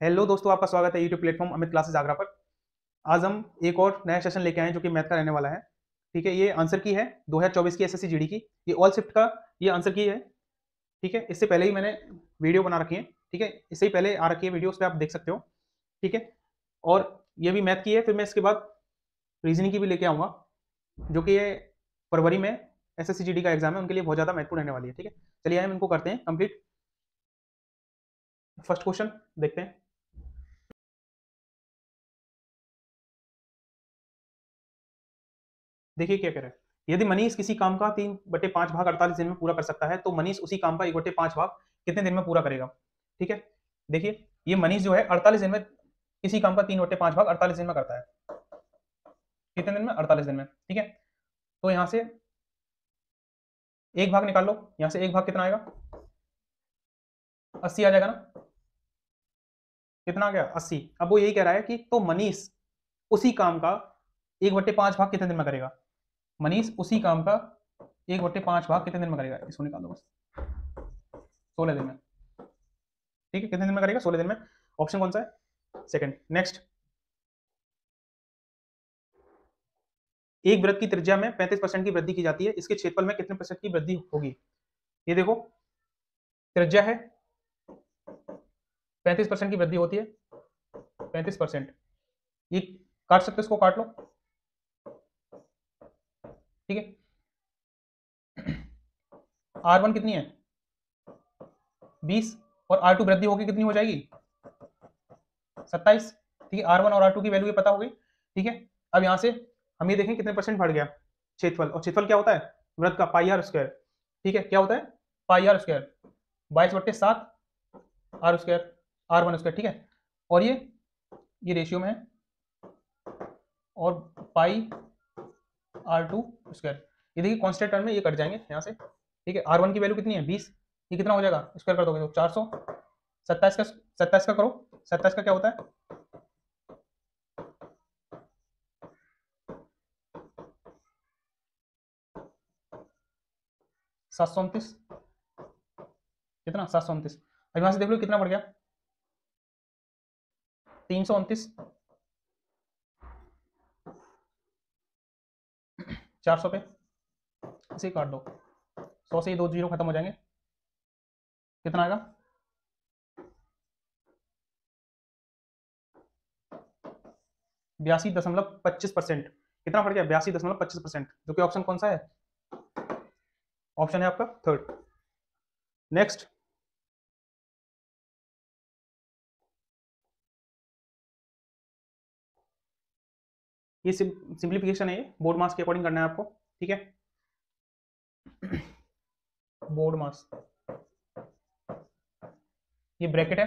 Hello दोस्तों, आपका स्वागत है YouTube platform Amit classes Agra पर। आज हम एक और नया सेशन लेके आए हैं जो कि मैथ का रहने वाला है। ठीक है, ये आंसर की है 2024 की एसएससी जीडी की। ये ऑल शिफ्ट का ये आंसर की है। ठीक है, इससे पहले ही मैंने वीडियो बना रखी है। ठीक है, इससे ही पहले आ रखी है वीडियो, उस पर आप देख सकते हो। ठीक है, और ये भी मैथ की है। फिर मैं इसके बाद रीजनिंग की भी लेके आऊँगा, जो कि ये फरवरी में एसएससी जीडी का एग्जाम है, उनके लिए बहुत ज़्यादा महत्वपूर्ण रहने वाली है। ठीक है, चलिए हम इनको करते हैं कंप्लीट। फर्स्ट क्वेश्चन देखते हैं। देखिए क्या कह रहा है। यदि मनीष किसी काम का 3/5 भाग 48 दिन में पूरा कर सकता है, तो मनीष उसी काम का 1/5 भाग कितने दिन में पूरा करेगा। ठीक है, देखिए ये मनीष जो है 48 दिन में किसी काम का 3/5 भाग 48 दिन में करता है। कितने दिन में? 48 दिन में। ठीक है, तो यहां से एक भाग निकाल लो। यहां से एक भाग कितना आएगा? 80 आ जाएगा ना। कितना आ गया? 80। अब वो यही कह रहा है कि तो मनीष उसी काम का 1/5 भाग कितने दिन में करेगा। मनीष उसी काम का 1/5 भाग कितने दिन में करेगा, इसको निकाल दो बस। 16 दिन में। ठीक है, कितने दिन में करेगा? 16 दिन में। ऑप्शन कौन सा है? सेकंड। नेक्स्ट, एक वृत्त की त्रिज्या में 35% की वृद्धि की जाती है, इसके क्षेत्रफल में कितने प्रतिशत की वृद्धि होगी। ये देखो, त्रिज्या है 35% की वृद्धि होती है। 35%, ये काट सकते हो, इसको काट लो। ठीक है, R1 कितनी है? 20, और R2 वृद्धि होगी कितनी हो जाएगी? 27। ठीक है, R1 और R2 की वैल्यू पता होगी। ठीक है, अब यहां से हम ये देखें कितने परसेंट बढ़ गया क्षेत्रफल। और क्षेत्रफल क्या होता है? वृत्त का पाई आर स्क्वायर। ठीक है, क्या होता है? Pi R square. 22/7 R square, R1 square. ठीक है, और ये रेशियो में है, और पाई R2 स्क्वायर। ये देखिए कांस्टेंट टर्म में ये कट जाएंगे यहाँ से। ठीक है, R1 की वैल्यू कितनी है? 20। ये कितना हो जाएगा? स्क्वायर कर दोगे तो 400। 27 का करो। 27 का क्या होता है? 729। कितना? 729। अब यहाँ से देख लो कितना बढ़ गया? 329। 400 पे इसे काट दो। 100 से ये 2 जीरो खत्म हो जाएंगे। कितना आएगा? 82.25%। कितना बढ़ गया? 82.25%, जो कि ऑप्शन कौन सा है? ऑप्शन है आपका थर्ड। नेक्स्ट, ये सिंप्लीफिकेशन है, ये बोर्ड मास के अकॉर्डिंग करना है आपको। ठीक है, बोर्ड मास, ये ब्रैकेट है,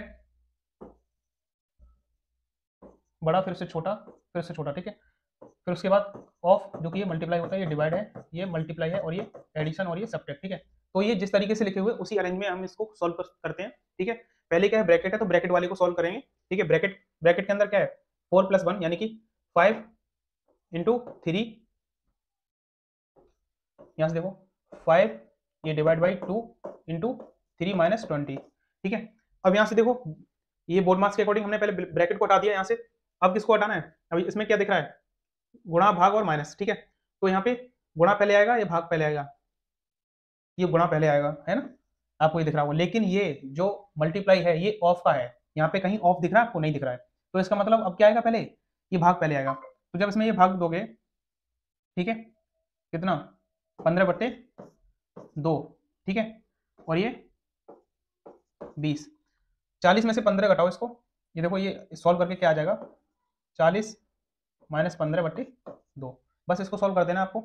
बड़ा फिर से छोटा फिर से छोटा। ठीक है, फिर उसके बाद ऑफ, जो कि ये मल्टीप्लाई होता है, ये डिवाइड है, ये मल्टीप्लाई है, और ये एडिशन, और ये सब्ट्रैक्ट। ठीक है, तो ये जिस तरीके से लिखे हुए उसी अरेंज में हम इसको सॉल्व करते हैं। ठीक है, पहले क्या है? ब्रैकेट है, तो ब्रैकेट वाले को सॉल्व करेंगे। ठीक है, ब्रैकेट ब्रैकेट के अंदर क्या है? 4+1 यानी कि 5 इंटू 3। यहाँ से देखो 5, ये डिवाइड बाई 2 इंटू 3 माइनस 20। ठीक है, अब यहाँ से देखो, ये बोर्ड मार्क्स के अकॉर्डिंग हमने पहले ब्रैकेट को हटा दिया यहाँ से। अब किसको हटाना है? अभी इसमें क्या दिख रहा है? गुणा, भाग और माइनस। ठीक है, तो यहाँ पे गुणा पहले आएगा, ये भाग पहले आएगा। ये गुणा पहले आएगा, है ना, आपको ये दिख रहा होगा। लेकिन ये जो मल्टीप्लाई है ये ऑफ का है, यहाँ पे कहीं ऑफ दिख रहा है आपको? नहीं दिख रहा है। तो इसका मतलब अब क्या आएगा? पहले ये भाग पहले आएगा। तो जब इसमें ये भाग दोगे, ठीक है, कितना? 15/2। ठीक है, और ये 20। 40 में से 15 घटाओ इसको। ये देखो, ये सॉल्व करके क्या आ जाएगा? 40 माइनस 15/2। बस इसको सॉल्व कर देना आपको।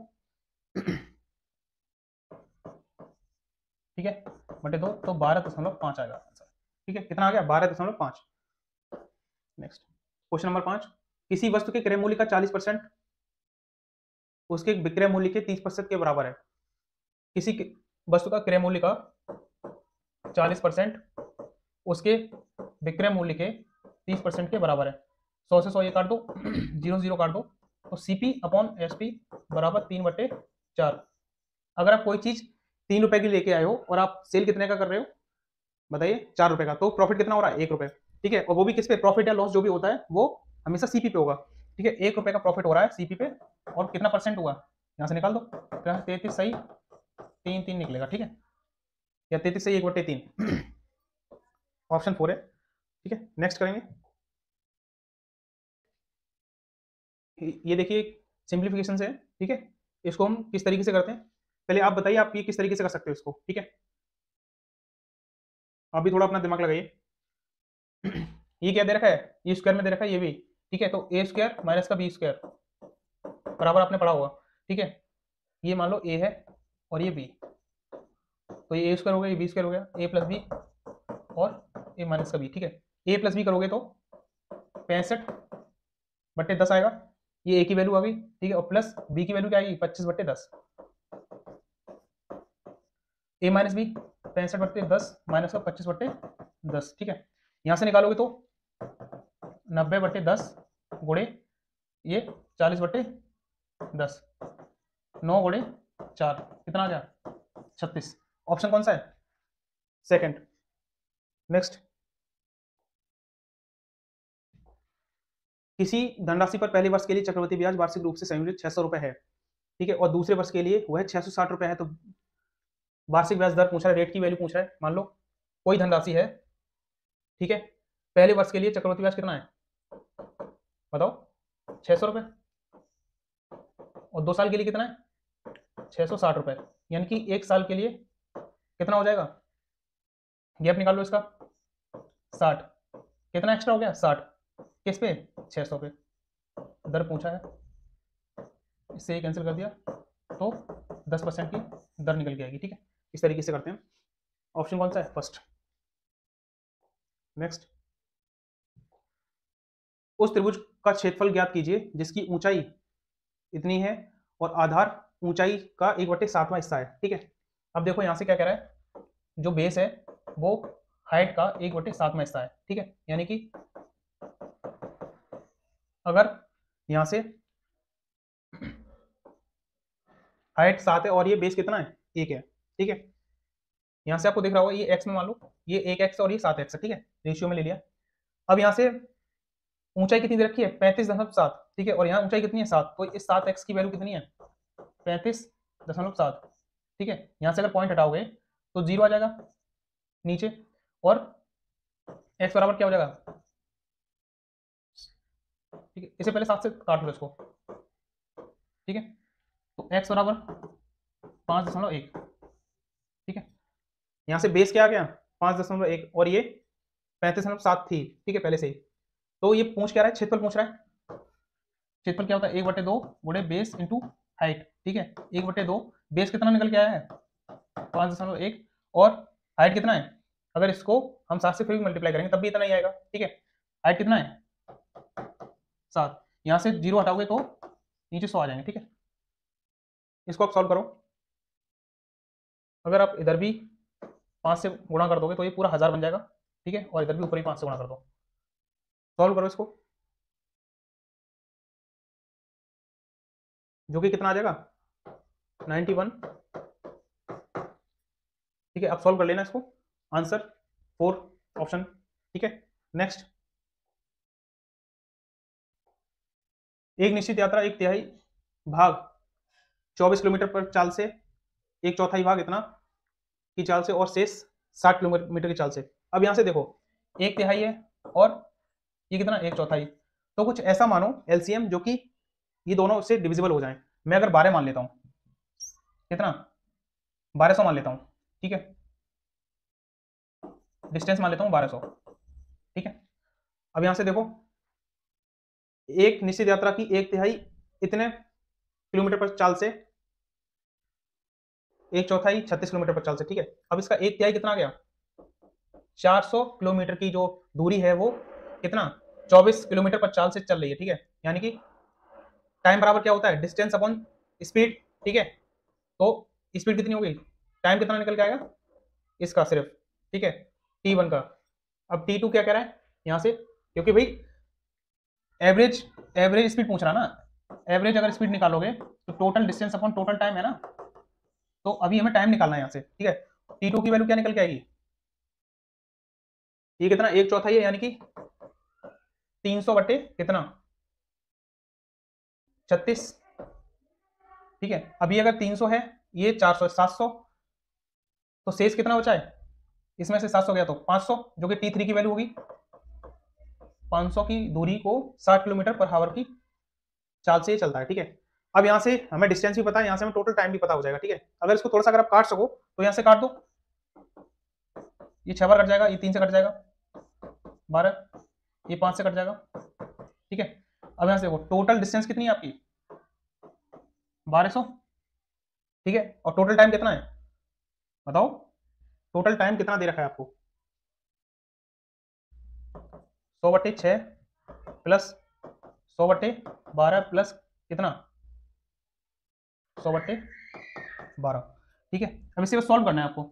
ठीक है, बटे 2, तो 12.5 आएगा आंसर। ठीक है, कितना आ गया? 12.5। Next, question number 5। किसी वस्तु के क्रय मूल्य का 40% उसके विक्रय मूल्य के 30% के बराबर है। किसी वस्तु का क्रय मूल्य का 40% उसके विक्रय मूल्य के 30% के बराबर है। 100 से 100 ये काट दो, 0 0 काट दो, तो CP अपॉन SP बराबर 3/4। अगर आप कोई चीज 3 रुपए की लेके आए हो और आप सेल कितने का कर रहे हो बताइए? 4 रुपए का, तो प्रॉफिट कितना हो रहा है? 1 रुपए। ठीक है, और वो भी किस पे, प्रॉफिट या लॉस जो भी होता है वो हमेशा सीपी पे होगा। ठीक है, 1 रुपए का प्रॉफिट हो रहा है सीपी पे, और कितना परसेंट हुआ यहाँ से निकाल दो, 33 सही 3 निकलेगा। ठीक है, या 33 सही 1/3 ऑप्शन 4 है। ठीक है, नेक्स्ट करेंगे। ये देखिए सिंप्लीफिकेशन से है। ठीक है, इसको हम किस तरीके से करते हैं, पहले आप बताइए आप ये किस तरीके से कर सकते हो इसको। ठीक है, आप भी थोड़ा अपना दिमाग लगाइए। ये क्या दे रखा है, ये स्क्वायर में दे रखा है ये भी। ठीक है, तो ए स्क्वायर माइनस का बी स्क्वायर बराबर आपने पढ़ा होगा। ठीक है, ये मान लो ए है और ये बी, तो ये ए स्क्वायर हो गया, ये बी स्क्वायर हो गया, ए प्लस बी और ए माइनस का बी। ठीक है, ए प्लस बी करोगे तो 65/10 आएगा, ये ए की वैल्यू आ गई। ठीक है, और प्लस बी की वैल्यू क्या आएगी 25/10, ए माइनस बी 65/10 माइनस का 25/10। ठीक है, यहाँ से निकालोगे तो 90/10 गुणे ये 40/10, 9 गुणे 4 कितना आ गया 36। ऑप्शन कौन सा है, सेकंड। नेक्स्ट, किसी धनराशि पर पहले वर्ष के लिए चक्रवृद्धि ब्याज वार्षिक रूप से संयोजित 600 रुपए है। ठीक है, और दूसरे वर्ष के लिए वह 660 रुपए है, तो वार्षिक ब्याज दर पूछ रहा है, रेट की वैल्यू पूछ रहा है। मान लो कोई धनराशि है, ठीक है, पहले वर्ष के लिए चक्रवृद्धि ब्याज कितना है बताओ 600 रुपए, और 2 साल के लिए कितना है 660 रुपए, यानी कि 1 साल के लिए कितना हो जाएगा, गैप निकाल लो इसका 60, कितना एक्स्ट्रा हो गया 60, किस पे 600 पे, दर पूछा है, इससे कैंसिल कर दिया तो 10% की दर निकल के आएगी। ठीक है, इस तरीके से करते हैं। ऑप्शन कौन सा है, फर्स्ट। नेक्स्ट, उस त्रिभुज का क्षेत्रफल ज्ञात कीजिए जिसकी ऊंचाई इतनी है और आधार ऊंचाई का 1/7वां हिस्सा है। ठीक है, अब देखो यहां से क्या कह रहा है, जो बेस है वो हाइट का 1/7वां हिस्सा है। ठीक है, यानी कि अगर यहां से हाइट 7 है और ये बेस कितना है 1 है। ठीक है, यहां से आपको दिख रहा होगा ये x में मान लो ये 1x और ये 7x है। ठीक है, रेशियो में ले लिया। अब यहां से ऊंचाई कितनी दे रखी है 35.7। ठीक है, और यहाँ ऊंचाई कितनी है 7, तो इस 7x की वैल्यू कितनी है 35.7। ठीक है, यहाँ से अगर पॉइंट हटाओगे तो 0 आ जाएगा नीचे, और x बराबर क्या हो जाएगा, ठीक है, इसे पहले 7 से काट लो इसको। ठीक है, तो x बराबर 5.1। ठीक है, यहाँ से बेस क्या आ गया 5.1 और ये 35.7 थी। ठीक है, पहले से ही। तो ये पूछ क्या रहा है, क्षेत्रफल पूछ रहा है। क्षेत्रफल क्या होता है 1/2 गुणे बेस इंटू हाइट। ठीक है, 1/2 बेस कितना निकल के आया है 5.1 और हाइट कितना है, अगर इसको हम 7 से फिर भी मल्टीप्लाई करेंगे तब भी इतना ही आएगा। ठीक है, हाइट कितना है 7, यहाँ से 0 हटाओगे तो नीचे 100 आ जाएंगे। ठीक है, इसको आप सॉल्व करो। अगर आप इधर भी 5 से गुणा कर दोगे तो ये पूरा 1000 बन जाएगा। ठीक है, और इधर भी ऊपर ही 5 से गुणा कर दो, सॉल्व करो इसको, जो कि कितना आ जाएगा 91। ठीक है, अब सॉल्व कर लेना इसको, आंसर 4 ऑप्शन। ठीक है, नेक्स्ट, एक निश्चित यात्रा 1/3 भाग 24 किलोमीटर पर चाल से, 1/4 भाग इतना की चाल से, और शेष 60 किलोमीटर की चाल से। अब यहां से देखो 1/3 है और ये कितना 1/4, तो कुछ ऐसा मानो एलसीएम जो कि ये दोनों से डिविजिबल हो जाएं। मैं अगर 12 मान लेता हूं, कितना 1200 मान लेता हूं। ठीक है, डिस्टेंस मान लेता हूं 1200। ठीक है, अब यहां से देखो एक निश्चित यात्रा की 1/3 इतने किलोमीटर पर चाल से, 1/4 36 किलोमीटर पर चाल से। ठीक है, अब इसका 1/3 कितना आ गया 400 किलोमीटर की जो दूरी है वो कितना 24 किलोमीटर पर चाल से चल रही है। ठीक है, यानी कि टाइम बराबर क्या होता है डिस्टेंस अपॉन स्पीड। ठीक है, तो स्पीड कितनी हो गई, टाइम कितना निकल के आएगा इसका सिर्फ। ठीक है, t1 का। अब t2 क्या कह रहा है यहां से, क्योंकि भाई एवरेज स्पीड पूछ रहा ना, एवरेज अगर स्पीड निकालोगे तो total distance upon total time है ना, तो अभी हमें टाइम निकालना है यहां से। ठीक है, t2 की वैल्यू क्या निकल के आएगी, ये कितना 1/4 है, यानी कि 300 बटे कितना 36। ठीक है, अभी अगर 300 है, ये 400 700, तो शेष कितना बचा है, इसमें से 700 गया तो 500, जो कि T3 की वैल्यू होगी। 500 की दूरी को 60 किलोमीटर पर हावर की चाल से ये चलता है। ठीक है, अब यहाँ से हमें डिस्टेंस भी पता है, यहाँ से हमें टोटल टाइम भी पता हो जाएगा। ठीक है, अगर इसको थोड़ा सा अगर आप काट सको तो यहाँ से काट दो, ये 6 बार कट जाएगा, ये 3 से कट जाएगा 12, ये 5 से कट जाएगा। ठीक है, अब यहाँ से देखो टोटल डिस्टेंस कितनी है आपकी 1200। ठीक है, और टोटल टाइम कितना है बताओ, टोटल टाइम कितना दे रखा है आपको, 100/6 प्लस 100/12 प्लस कितना 100/12। ठीक है, अब इसे सॉल्व करना है आपको।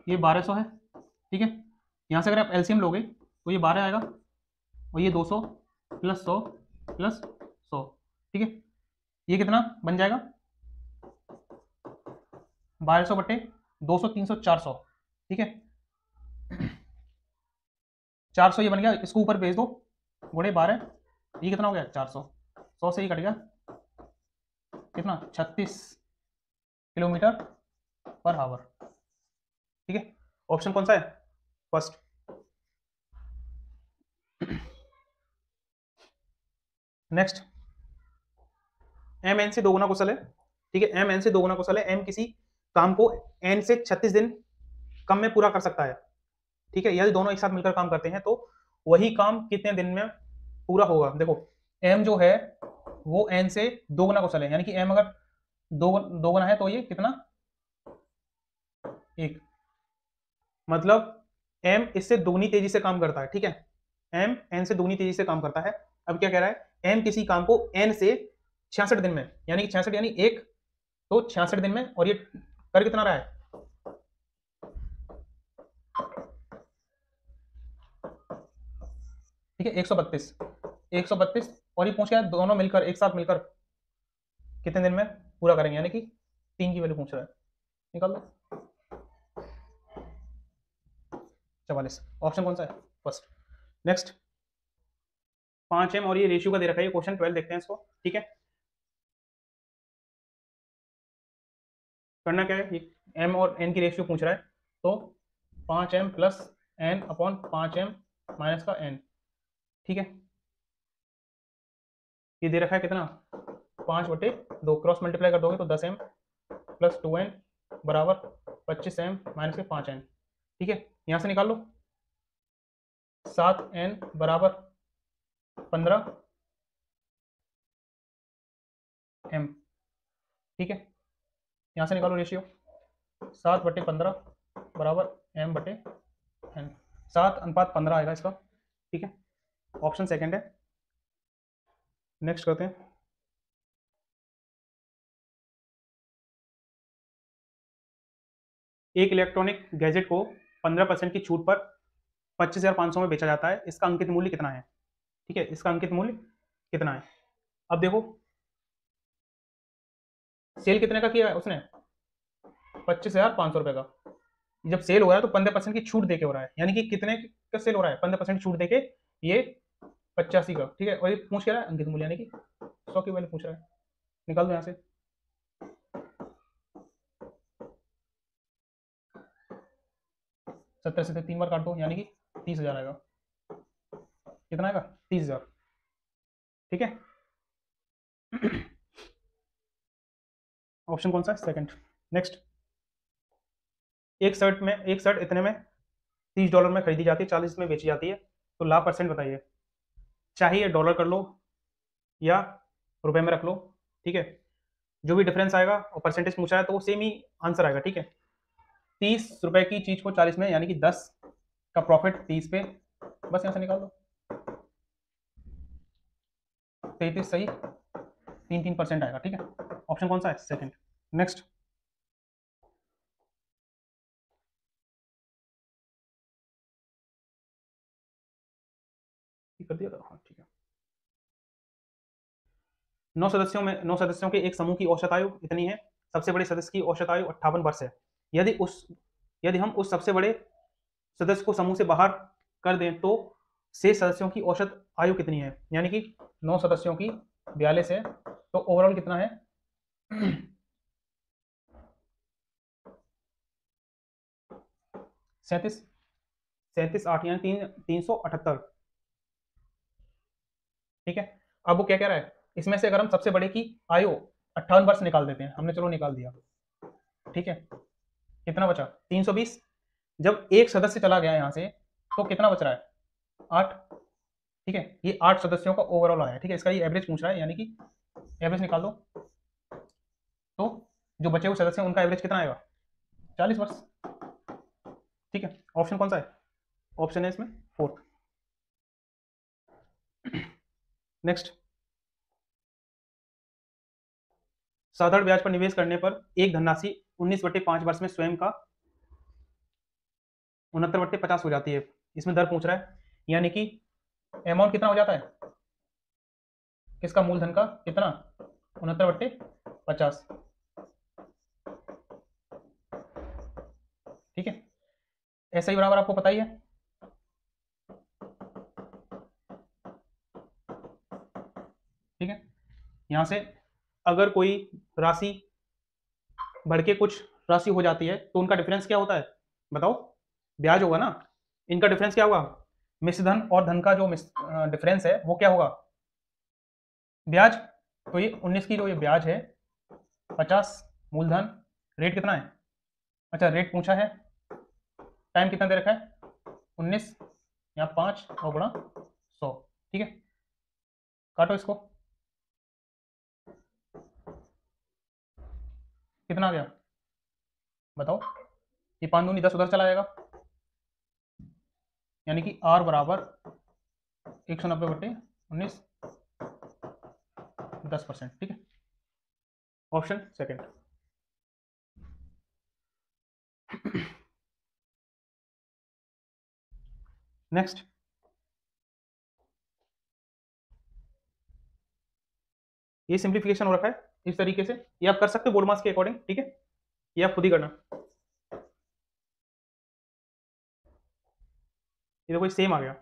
ये 1200 है। ठीक है, यहाँ से अगर आप एलसीएम लोगे तो ये 12 आएगा, और ये 200 प्लस 100 प्लस 100। ठीक है, ये कितना बन जाएगा 1200/200 300 400। ठीक है, 400 ये बन गया, इसको ऊपर भेज दो, गुणे 12, ये कितना हो गया 400, 100 से ही कट गया कितना 36 किलोमीटर पर हावर। ठीक है, ऑप्शन कौन सा है फर्स्ट। नेक्स्ट, एम एन से दोगुना कुशल है। ठीक है, एम एन से दोगुना कुशल है, एम किसी काम को एन से 36 दिन कम में पूरा कर सकता है। ठीक है, यदि दोनों एक साथ मिलकर काम करते हैं तो वही काम कितने दिन में पूरा होगा। देखो एम जो है वो एन से दोगुना कुशल है, यानी कि एम अगर दोगुना है तो ये कितना 1, मतलब एम इससे दोगुनी तेजी से काम करता है। ठीक है, एम एन से दोगुनी तेजी से काम करता है। अब क्या कह रहा है, एम किसी काम को एन से 66 दिन में, यानी कि 66 यानी 1, तो 66 दिन में, और ये कर कितना रहा है ठीक है 132, और ये पूछ गया दोनों मिलकर एक साथ मिलकर कितने दिन में पूरा करेंगे, यानी कि 3 की वैल्यू पूछ रहा है, निकाल दो 44। ऑप्शन कौन सा है फर्स्ट। नेक्स्ट 5m, और ये रेशियो का दे रखा है, ये क्वेश्चन 12 देखते हैं इसको। ठीक है, करना क्या है, ये m और n की रेशियो पूछ रहा है, तो 5m plus n upon 5m minus का n। ठीक है, ये दे रखा है कितना 5/2, क्रॉस मल्टीप्लाई कर दोगे तो 10m प्लस 2n बराबर 25m माइनस के 5n। ठीक है, यहाँ से निकाल लो 7n बराबर 15m। ठीक है, यहाँ से निकालो रेशियो 7/15 बराबर m/n, 7:15 आएगा इसका। ठीक है, ऑप्शन सेकंड है। नेक्स्ट करते हैं, एक इलेक्ट्रॉनिक गैजेट को 15% की छूट पर 25,500 में बेचा जाता है, इसका अंकित मूल्य कितना है। ठीक है, इसका अंकित मूल्य कितना है। अब देखो सेल कितने का किया है उसने 25,500 रुपए का, जब सेल हो रहा है तो 15% की छूट देके हो रहा है, यानी कि कितने का सेल हो रहा है 15% छूट देके, ये 85 का। ठीक है, और ये पूछ रहा है अंकित मूल्य, यानी कि 100 की वैल्यू पूछ रहा है, निकाल दो यहाँ से 70 से 3 बार काट दो, यानी कि 30,000 आएगा। कितना आएगा 30,000। ठीक है, ऑप्शन कौन सा है सेकंड। नेक्स्ट, एक शर्ट इतने में $30 में खरीदी जाती है, 40 में बेची जाती है, तो लाभ परसेंट बताइए, चाहिए डॉलर कर लो या रुपए में रख लो। ठीक है, जो भी डिफरेंस आएगा और परसेंटेज पूछा है तो वो सेम ही आंसर आएगा। ठीक है, 30 रुपए की चीज को 40 में, यानी कि 10 का प्रॉफिट 30 पे, बस यहाँ से निकाल दो 33 सही, 3% आएगा। ठीक है, ऑप्शन कौन सा है सेकंड। नेक्स्ट, कर दिया था, हाँ ठीक है। 9 सदस्यों के एक समूह की औसत आयु इतनी है, सबसे बड़े सदस्य की औसत आयु 58 वर्ष है। यदि हम उस सबसे बड़े सदस्य को समूह से बाहर कर दें तो शेष सदस्यों की औसत आयु कितनी है? यानी कि 9 सदस्यों की 42 है, तो ओवरऑल कितना है? 37 8 यानी 378। ठीक है, अब वो क्या कह रहा है, इसमें से अगर हम सबसे बड़े की आयु 58 वर्ष निकाल देते हैं, हमने चलो निकाल दिया। ठीक है, कितना बचा? 320। जब एक सदस्य चला गया यहाँ से तो कितना बच रहा है? 8। ठीक है, ये 8 सदस्यों का ओवरऑल आया। ठीक है, इसका ये एवरेज पूछ रहा है, यानी कि एवरेज निकाल दो, तो जो बचे हुए सदस्य हैं उनका एवरेज कितना आएगा? 40 वर्ष। ठीक है, ऑप्शन कौन सा है? ऑप्शन है इसमें 4th। नेक्स्ट, साधारण ब्याज पर निवेश करने पर एक धनराशि 19/5 वर्ष में स्वयं का 69/50 हो जाती है। इसमें दर पूछ रहा है, यानी कि अमाउंट कितना हो जाता है किसका? मूलधन का कितना? 69/50। ठीक है, ऐसा ही बराबर आपको पता ही है। ठीक है, यहां से अगर कोई राशि बढ़ के कुछ राशि हो जाती है तो उनका डिफरेंस क्या होता है? बताओ, ब्याज होगा ना। इनका डिफरेंस क्या होगा? मिश्र धन और धन का जो डिफरेंस है वो क्या होगा? ब्याज। तो ये 19 की जो ये ब्याज है, 50 मूलधन, रेट कितना है? अच्छा, रेट पूछा है, टाइम कितना दे रखा है? 19 या 5 और गुणा 100। ठीक है, काटो इसको, कितना आ गया बताओ? ये 5 दूनी 10 उधर चला जाएगा, यानी कि R बराबर 190/19 10%। ठीक है, ऑप्शन सेकंड। नेक्स्ट, ये सिंप्लीफिकेशन हो रखा है इस तरीके से, ये आप कर सकते हो बोर्ड मार्क्स के अकॉर्डिंग। ठीक है, ये आप खुद ही करना। ये देखो सेम आ गया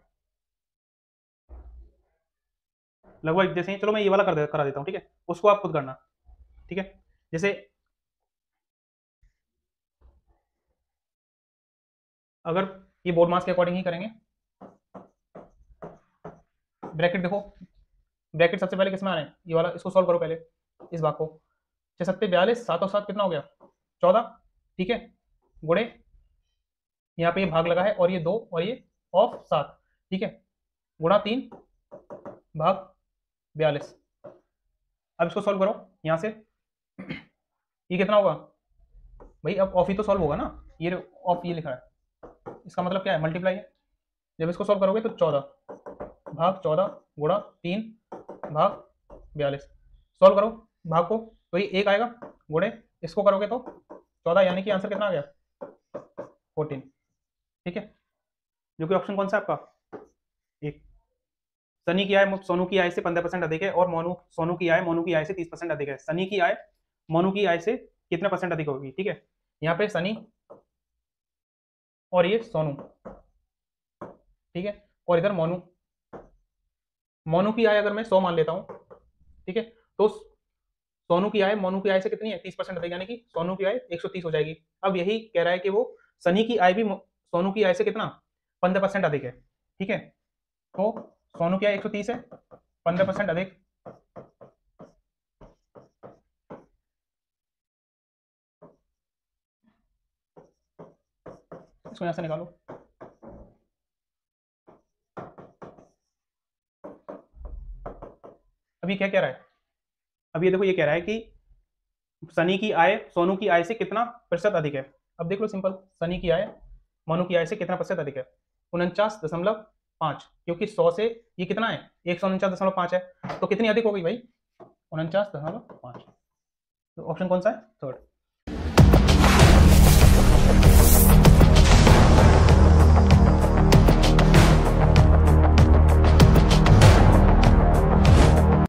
लगभग जैसे ही। चलो मैं ये वाला करा देता हूँ। ठीक है, उसको आप खुद करना। ठीक है, जैसे अगर ये बोर्ड मार्क्स के अकॉर्डिंग ही करेंगे, ब्रैकेट देखो, ब्रैकेट सबसे पहले किसमें आ रहे हैं? ये वाला, इसको सॉल्व करो पहले इस भाग को। 6 7 42, 7 और 7 कितना हो गया? 14। ठीक है, गुणे यहाँ पे ये भाग लगा है और ये 2 और ये ऑफ 7। ठीक है, गुणा 3 भाग 42। अब इसको सॉल्व करो यहाँ से, ये कितना होगा भाई? अब ऑफ ही तो सॉल्व होगा ना, ये ऑफ ये लिखा है, इसका मतलब क्या है? मल्टीप्लाई है। जब इसको सॉल्व करोगे तो 14 भाग 14 गुणा 3 भाग 42। सॉल्व करो भाग को, तो ये 1 आएगा, गुणे इसको करोगे तो 14, यानी कि आंसर कितना आ गया? 14। ठीक है, जो कि ऑप्शन कौन सा है आपका? 1। सनी की आय सोनू की आय से 15% अधिक है और सोनू की आय मोनू की आय से 30% अधिक है। सनी की आय मोनू की आय से कितना % अधिक होगी? ठीक है, यहाँ पे सनी और ये सोनू, ठीक है, और इधर मोनू। मोनू की आय अगर मैं 100 मान लेता हूँ, ठीक है, तो सोनू की आय मोनू की आय से कितनी है? 30% अधिक, यानी कि सोनू की आय 130 हो जाएगी। अब यही कह रहा है कि वो सनी की आय भी सोनू की आय से कितना? 15% अधिक है। ठीक है, तो सोनू की आय 130 है, 15% अधिक, इसको यहां से निकालो। अभी क्या कह रहा है? अब ये देखो, ये कह रहा है कि सनी की आय सोनू की आय से कितना प्रतिशत अधिक है। अब देख लो सिंपल, सनी की आय मोनू की आय से कितना प्रतिशत अधिक है? 49.5, क्योंकि 100 से ये कितना है? 149.5 है, तो कितनी अधिक हो गई भाई? 49.5। तो ऑप्शन कौन सा है? 3rd।